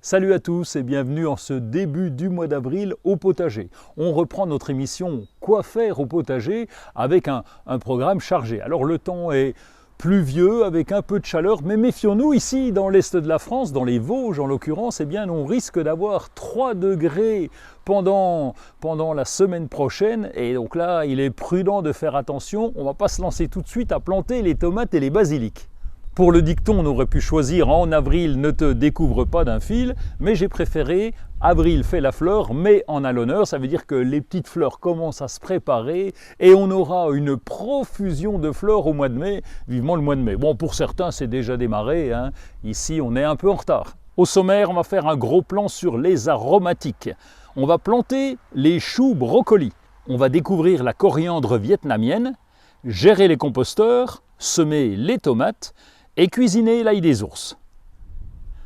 Salut à tous et bienvenue en ce début du mois d'avril au potager. On reprend notre émission Quoi faire au potager avec un programme chargé. Alors le temps est pluvieux avec un peu de chaleur, mais méfions-nous ici dans l'est de la France, dans les Vosges en l'occurrence, eh bien on risque d'avoir 3 degrés pendant la semaine prochaine et donc là il est prudent de faire attention, on ne va pas se lancer tout de suite à planter les tomates et les basiliques. Pour le dicton, on aurait pu choisir en avril ne te découvre pas d'un fil, mais j'ai préféré avril fait la fleur, mai en a l'honneur. Ça veut dire que les petites fleurs commencent à se préparer et on aura une profusion de fleurs au mois de mai, vivement le mois de mai. Bon, pour certains, c'est déjà démarré, hein. Ici, on est un peu en retard. Au sommaire, on va faire un gros plan sur les aromatiques. On va planter les choux brocolis. On va découvrir la coriandre vietnamienne, gérer les composteurs, semer les tomates, et cuisiner l'ail des ours.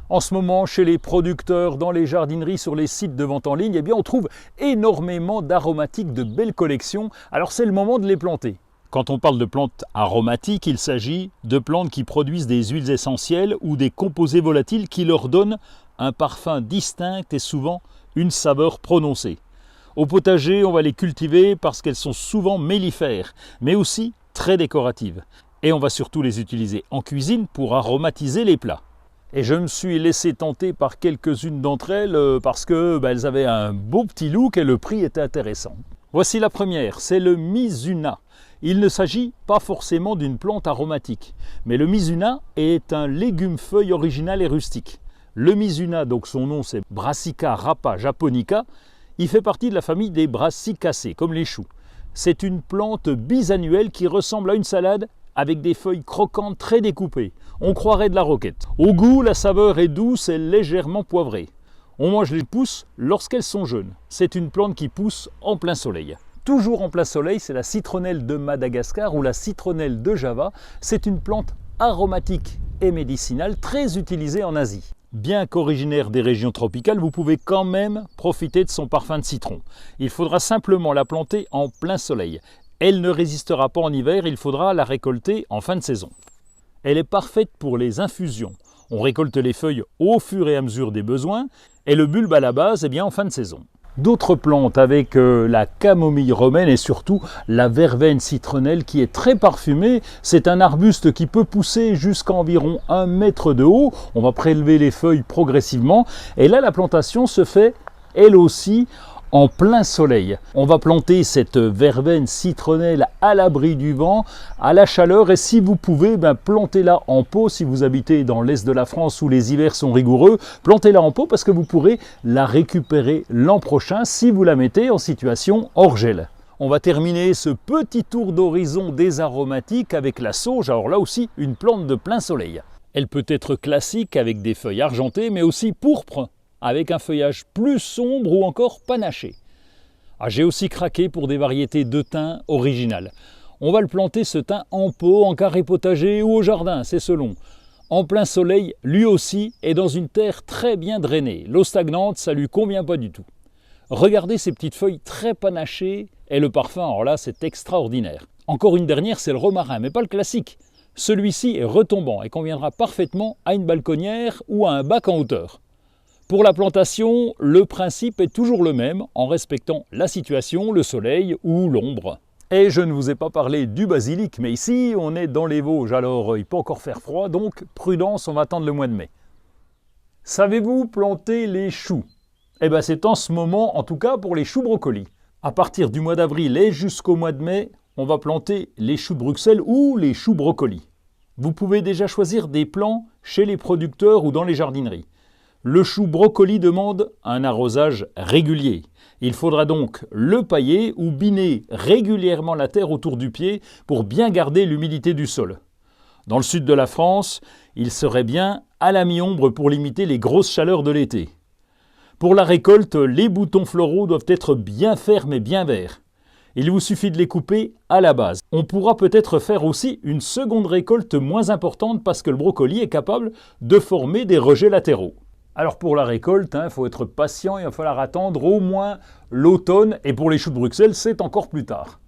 En ce moment, chez les producteurs, dans les jardineries, sur les sites de vente en ligne, eh bien, on trouve énormément d'aromatiques, de belles collections. Alors c'est le moment de les planter. Quand on parle de plantes aromatiques, il s'agit de plantes qui produisent des huiles essentielles ou des composés volatiles qui leur donnent un parfum distinct et souvent une saveur prononcée. Au potager, on va les cultiver parce qu'elles sont souvent mellifères, mais aussi très décoratives. Et on va surtout les utiliser en cuisine pour aromatiser les plats. Et je me suis laissé tenter par quelques-unes d'entre elles parce qu'elles avaient un beau petit look et le prix était intéressant. Voici la première, c'est le Mizuna. Il ne s'agit pas forcément d'une plante aromatique, mais le Mizuna est un légume-feuille original et rustique. Le Mizuna, donc son nom c'est Brassica rapa japonica, il fait partie de la famille des Brassicacées, comme les choux. C'est une plante bisannuelle qui ressemble à une salade avec des feuilles croquantes très découpées. On croirait de la roquette. Au goût, la saveur est douce et légèrement poivrée. On mange les pousses lorsqu'elles sont jeunes. C'est une plante qui pousse en plein soleil. Toujours en plein soleil, c'est la citronnelle de Madagascar ou la citronnelle de Java. C'est une plante aromatique et médicinale très utilisée en Asie. Bien qu'originaire des régions tropicales, vous pouvez quand même profiter de son parfum de citron. Il faudra simplement la planter en plein soleil. Elle ne résistera pas en hiver, il faudra la récolter en fin de saison. Elle est parfaite pour les infusions. On récolte les feuilles au fur et à mesure des besoins et le bulbe à la base en fin de saison. D'autres plantes avec la camomille romaine et surtout la verveine citronnelle qui est très parfumée. C'est un arbuste qui peut pousser jusqu'à environ 1 mètre de haut. On va prélever les feuilles progressivement et là la plantation se fait elle aussi en plein soleil. On va planter cette verveine citronnelle à l'abri du vent, à la chaleur et si vous pouvez, plantez-la en pot si vous habitez dans l'est de la France où les hivers sont rigoureux. Plantez-la en pot parce que vous pourrez la récupérer l'an prochain si vous la mettez en situation hors gel. On va terminer ce petit tour d'horizon des aromatiques avec la sauge, alors là aussi une plante de plein soleil. Elle peut être classique avec des feuilles argentées mais aussi pourpres, avec un feuillage plus sombre ou encore panaché. J'ai aussi craqué pour des variétés de thym originales. On va le planter ce thym en pot, en carré potager ou au jardin, c'est selon. En plein soleil, lui aussi, et dans une terre très bien drainée. L'eau stagnante, ça lui convient pas du tout. Regardez ces petites feuilles très panachées et le parfum, alors là, c'est extraordinaire. Encore une dernière, c'est le romarin, mais pas le classique. Celui-ci est retombant et conviendra parfaitement à une balconnière ou à un bac en hauteur. Pour la plantation, le principe est toujours le même, en respectant la situation, le soleil ou l'ombre. Et je ne vous ai pas parlé du basilic, mais ici on est dans les Vosges, alors il peut encore faire froid, donc prudence, on va attendre le mois de mai. Savez-vous planter les choux? C'est en ce moment, en tout cas pour les choux brocolis. À partir du mois d'avril et jusqu'au mois de mai, on va planter les choux de Bruxelles ou les choux brocolis. Vous pouvez déjà choisir des plants chez les producteurs ou dans les jardineries. Le chou brocoli demande un arrosage régulier. Il faudra donc le pailler ou biner régulièrement la terre autour du pied pour bien garder l'humidité du sol. Dans le sud de la France, il serait bien à la mi-ombre pour limiter les grosses chaleurs de l'été. Pour la récolte, les boutons floraux doivent être bien fermes et bien verts. Il vous suffit de les couper à la base. On pourra peut-être faire aussi une seconde récolte moins importante parce que le brocoli est capable de former des rejets latéraux. Alors pour la récolte, il faut être patient, il va falloir attendre au moins l'automne et pour les choux de Bruxelles, c'est encore plus tard.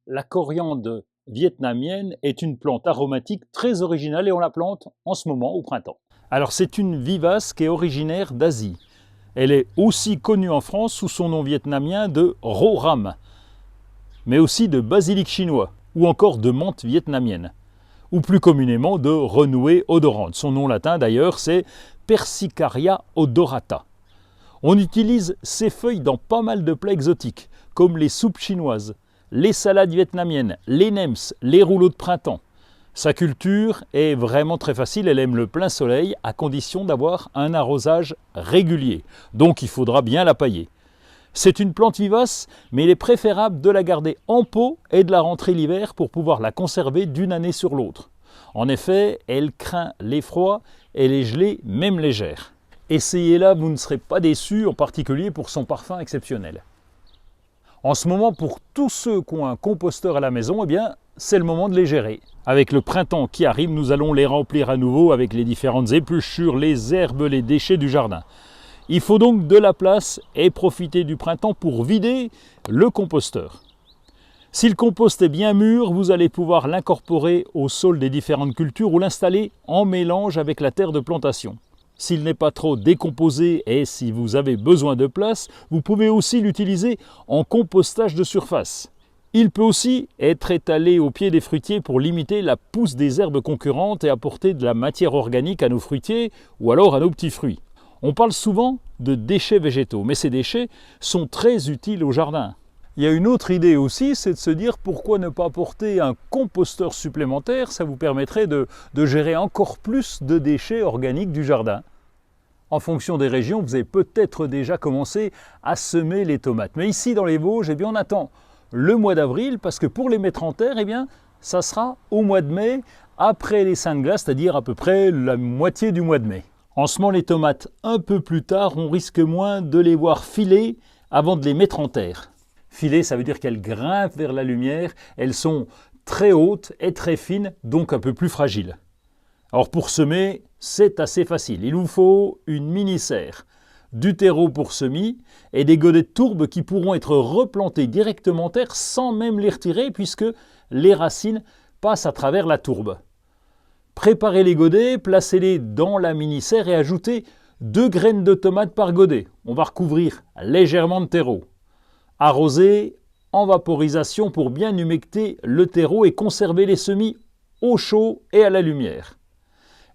La coriandre vietnamienne est une plante aromatique très originale et on la plante en ce moment au printemps. Alors c'est une vivace qui est originaire d'Asie. Elle est aussi connue en France sous son nom vietnamien de ro ram, mais aussi de basilic chinois ou encore de menthe vietnamienne, ou plus communément de renouée odorante. Son nom latin d'ailleurs c'est Persicaria odorata. On utilise ces feuilles dans pas mal de plats exotiques, comme les soupes chinoises, les salades vietnamiennes, les nems, les rouleaux de printemps. Sa culture est vraiment très facile, elle aime le plein soleil à condition d'avoir un arrosage régulier. Donc il faudra bien la pailler. C'est une plante vivace, mais il est préférable de la garder en pot et de la rentrer l'hiver pour pouvoir la conserver d'une année sur l'autre. En effet, elle craint les froids et les gelées, même légères. Essayez-la, vous ne serez pas déçus, en particulier pour son parfum exceptionnel. En ce moment, pour tous ceux qui ont un composteur à la maison, eh bien, c'est le moment de les gérer. Avec le printemps qui arrive, nous allons les remplir à nouveau avec les différentes épluchures, les herbes, les déchets du jardin. Il faut donc de la place et profiter du printemps pour vider le composteur. Si le compost est bien mûr, vous allez pouvoir l'incorporer au sol des différentes cultures ou l'installer en mélange avec la terre de plantation. S'il n'est pas trop décomposé et si vous avez besoin de place, vous pouvez aussi l'utiliser en compostage de surface. Il peut aussi être étalé au pied des fruitiers pour limiter la pousse des herbes concurrentes et apporter de la matière organique à nos fruitiers ou alors à nos petits fruits. On parle souvent de déchets végétaux, mais ces déchets sont très utiles au jardin. Il y a une autre idée aussi, c'est de se dire pourquoi ne pas apporter un composteur supplémentaire, ça vous permettrait de gérer encore plus de déchets organiques du jardin. En fonction des régions, vous avez peut-être déjà commencé à semer les tomates. Mais ici dans les Vosges, eh bien, on attend le mois d'avril parce que pour les mettre en terre, eh bien, ça sera au mois de mai, après les Saintes Glaces, c'est-à-dire à peu près la moitié du mois de mai. En semant les tomates un peu plus tard, on risque moins de les voir filer avant de les mettre en terre. Filer, ça veut dire qu'elles grimpent vers la lumière, elles sont très hautes et très fines, donc un peu plus fragiles. Alors pour semer, c'est assez facile. Il vous faut une mini-serre, du terreau pour semis et des godets de tourbe qui pourront être replantés directement en terre sans même les retirer puisque les racines passent à travers la tourbe. Préparez les godets, placez-les dans la mini-serre et ajoutez 2 graines de tomates par godet. On va recouvrir légèrement de terreau. Arrosez en vaporisation pour bien humecter le terreau et conserver les semis au chaud et à la lumière.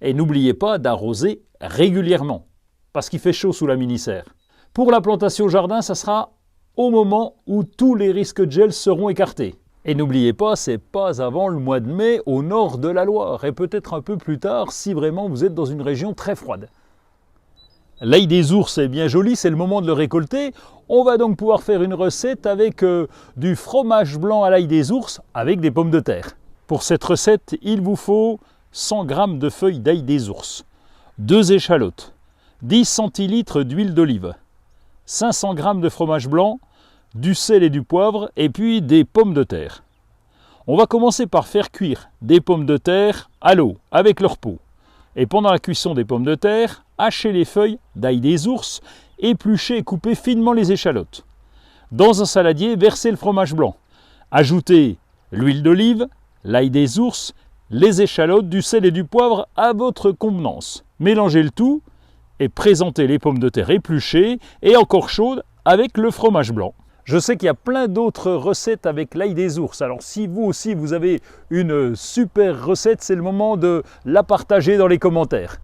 Et n'oubliez pas d'arroser régulièrement, parce qu'il fait chaud sous la mini-serre. Pour la plantation jardin, ça sera au moment où tous les risques de gel seront écartés. Et n'oubliez pas, c'est pas avant le mois de mai au nord de la Loire, et peut-être un peu plus tard si vraiment vous êtes dans une région très froide. L'ail des ours est bien joli, c'est le moment de le récolter. On va donc pouvoir faire une recette avec du fromage blanc à l'ail des ours avec des pommes de terre. Pour cette recette, il vous faut 100 g de feuilles d'ail des ours, 2 échalotes, 10 centilitres d'huile d'olive, 500 g de fromage blanc, du sel et du poivre et puis des pommes de terre. On va commencer par faire cuire des pommes de terre à l'eau avec leur peau. Et pendant la cuisson des pommes de terre, hachez les feuilles d'ail des ours, épluchez et coupez finement les échalotes. Dans un saladier, versez le fromage blanc. Ajoutez l'huile d'olive, l'ail des ours, les échalotes, du sel et du poivre à votre convenance. Mélangez le tout et présentez les pommes de terre épluchées et encore chaudes avec le fromage blanc. Je sais qu'il y a plein d'autres recettes avec l'ail des ours. Alors si vous aussi vous avez une super recette, c'est le moment de la partager dans les commentaires.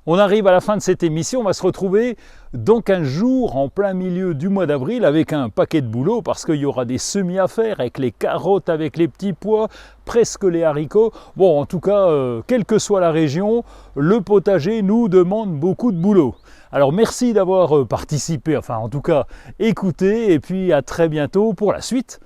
On arrive à la fin de cette émission, on va se retrouver dans 15 jours en plein milieu du mois d'avril avec un paquet de boulot parce qu'il y aura des semis à faire avec les carottes, avec les petits pois, presque les haricots. Bon, en tout cas, quelle que soit la région, le potager nous demande beaucoup de boulot. Alors merci d'avoir participé, enfin en tout cas écouté et puis à très bientôt pour la suite.